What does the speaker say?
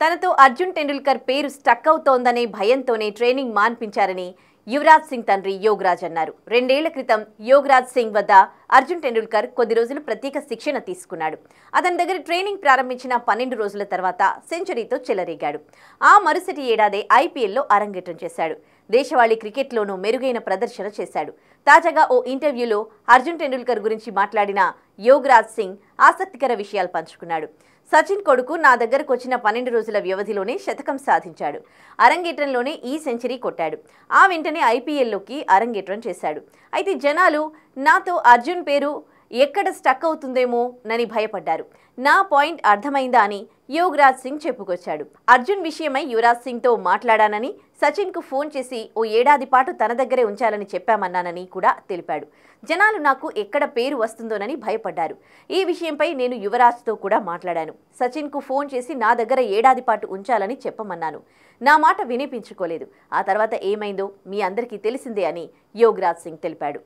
తనతో అర్జున్ టెండూల్కర్ పేరు స్టక్ అవుతోందనే భయంతోనే ట్రైనింగ్ మాన్పించారని యువరాజ్ సింగ్ తండ్రి యోగరాజ్ అన్నారు. 2 ఏళ్ల క్రితం యోగరాజ్ సింగ్ వద్ద అర్జున్ టెండూల్కర్ కొద్ది రోజులు ప్రత్యేక శిక్షణ తీసుకున్నాడు. అతని దగ్గర ట్రైనింగ్ ప్రారంభించిన 12 రోజుల తర్వాత సెంచరీతో చెలరేగాడు. ఆ మరుసటి ఏడాదే ఐపీఎల్లో అరంగేట్రం చేశాడు. దేశవాళీ క్రికెట్లోనూ మెరుగైన ప్రదర్శన చేశాడు. తాజాగా ఓ ఇంటర్వ్యూలో అర్జున్ టెండూల్కర్ గురించి మాట్లాడిన యోగరాజ్ సింగ్ ఆసక్తికర విషయాలు పంచుకున్నాడు. సచిన్ కొడుకు నా దగ్గరకు వచ్చిన 12 రోజుల వ్యవధిలోనే శతకం సాధించాడు. అరంగేట్రంలోనే ఈ సెంచరీ కొట్టాడు. ఆ వెంటనే ఐపీఎల్లోకి అరంగేట్రం చేశాడు. అయితే జనాలు నాతో అర్జున్ పేరు ఎక్కడ స్టక్ అవుతుందేమోనని భయపడ్డారు. నా పాయింట్ అర్థమైందా అని యోగరాజ్ సింగ్ చెప్పుకొచ్చాడు. అర్జున్ విషయమై యువరాజ్ సింగ్తో మాట్లాడానని, సచిన్కు ఫోన్ చేసి ఓ ఏడాది పాటు తన దగ్గరే ఉంచాలని చెప్పామన్నానని కూడా తెలిపాడు. జనాలు నాకు ఎక్కడ పేరు వస్తుందోనని భయపడ్డారు. ఈ విషయంపై నేను యువరాజ్తో కూడా మాట్లాడాను. సచిన్కు ఫోన్ చేసి నా దగ్గర ఏడాది పాటు ఉంచాలని చెప్పమన్నాను. నా మాట వినిపించుకోలేదు. ఆ తర్వాత ఏమైందో మీ అందరికీ తెలిసిందే అని యోగరాజ్ సింగ్ తెలిపాడు.